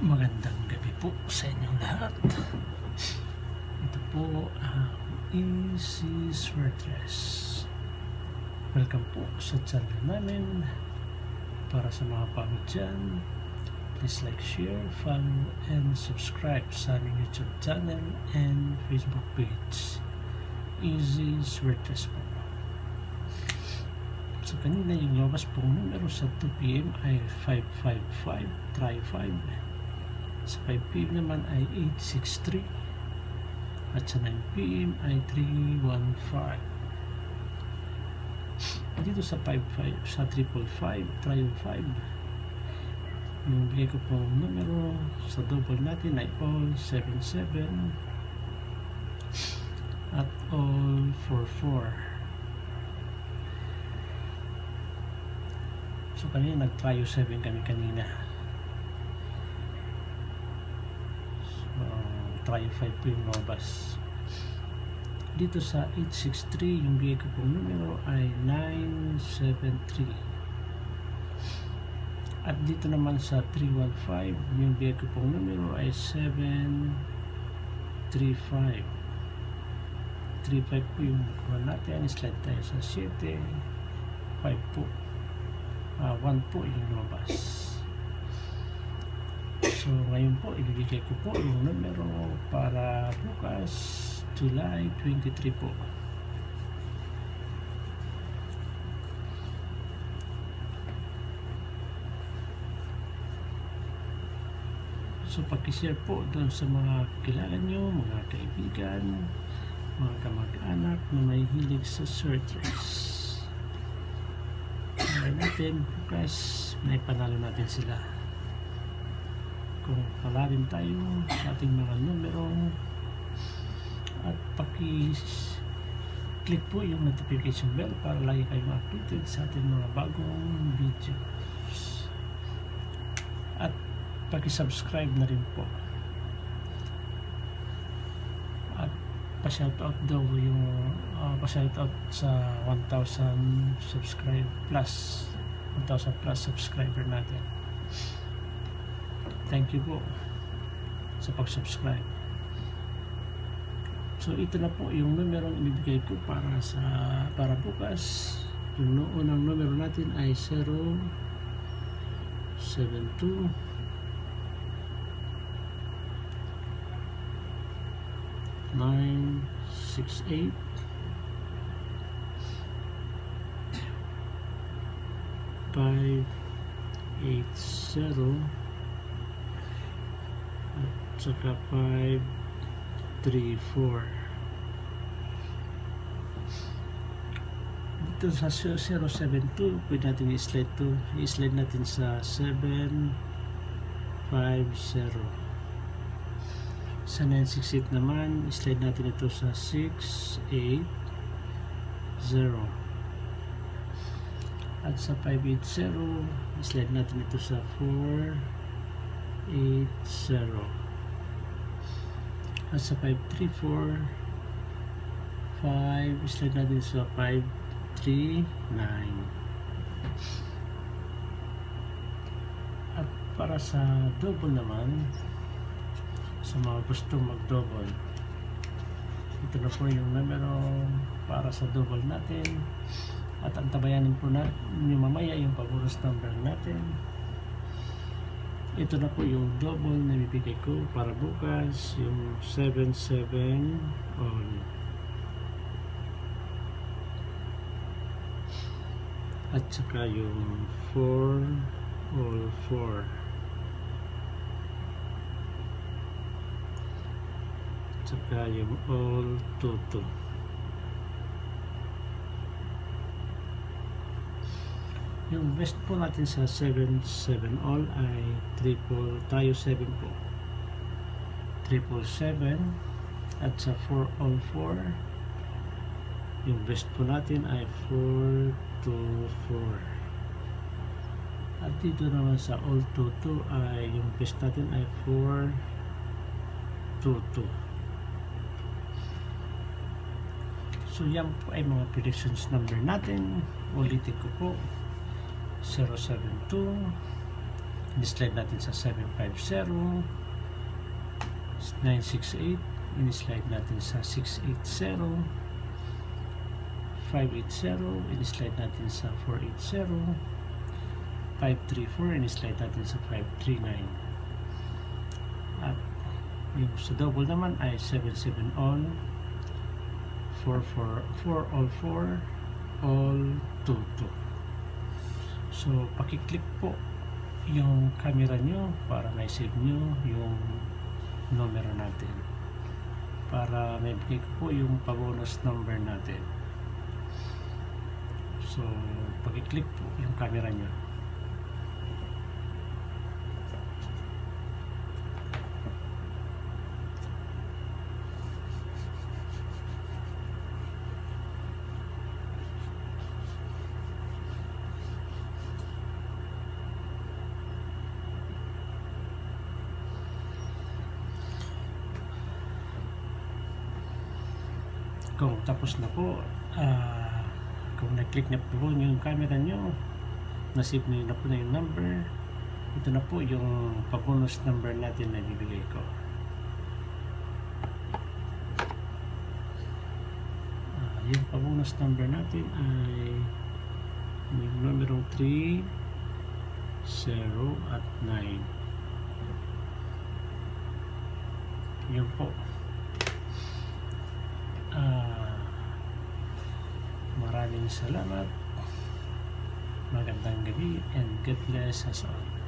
Magandang gabi po sa inyong lahat. Ito po ang Easy Sweatress. Welcome po sa channel namin. Para sa mga bago dyan, please like, share, follow, and subscribe sa aming YouTube channel and Facebook page. Easy Sweatress po. So kanina yung labas pong numero sa 2 PM ay 555-5. Sa 5 PM naman ay 863 at sa 9 PM ay 315. Dito sa 55 sa 555 yung bigay ko pong numero sa double natin ay all 77 at all 44. So kanina nag-trio 7 kami kanina. Try 5 po yung lumabas. Dito sa 863 yung bigay ko pong numero ay 973 at dito naman sa 315 yung bigay ko pong numero ay 735. 35 po yung kuha natin. Slide tayo sa 7. 5 po 1 po yung lumabas. So ngayon po ibibigay ko po yung numero para bukas July 23 po. So pag-share po doon sa mga kilala nyo, mga kaibigan, mga kamag-anak na may hilig sa sweatress. Ngayon natin bukas may panalo natin sila. Kung palalin tayo sa ating mga numero at paki-click po yung notification bell para lagi kayong updated sa ating mga bagong videos at paki-subscribe na rin po at pa-shoutout daw yung pa-shoutout sa 1,000 subscribe plus 1,000 plus subscriber natin. Thank you po sa pag-subscribe. So ito na po yung numerong ibibigay ko para bukas. Yung unang numero natin ay 072 968 580 at saka 534. Dito sa 072 pwede natin i-slide to. I-slide natin sa 750. Sa 968 naman i-slide natin ito sa 680. At sa 580 i-slide natin ito sa 480. At sa 534 slide natin sa 539. At para sa double naman, sa mga gustong mag-double, ito na po yung numero para sa double natin at antabayanin po na yung mamaya yung pag-uros number natin. Ito na po yung double na bibigay ko para bukas, yung 77 on. At saka yung 4 all 4. At saka yung all 2. Yung best po natin sa 7 all ay triple tayo 7 po. 777 at sa 4 all 4 yung best po natin ay 424. At dito naman sa all 22 ay yung best natin ay 422. So yan po ay mga predictions number natin. Ulitin ko po 072 in-slide natin sa 750, 968, in-slide natin sa 680, 580, in-slide natin sa 480, 534, in-slide natin sa 539. At yung sa double naman ay 77 all, 4 all 4, all 22. So pakiclick po yung camera nyo para may-save nyo yung numero natin, para may bigay ko po yung pa-bonus number natin. So pakiclick po yung camera nyo. Kung tapos na po, kung na-click na po yung camera nyo, nasave na po na yung number, ito na po yung pa-bonus number natin na bibigay ko. Yung pa-bonus number natin ay yung numero 3, 0 at 9. Yun po. Maraming salamat, magandang gabi, and God bless us all.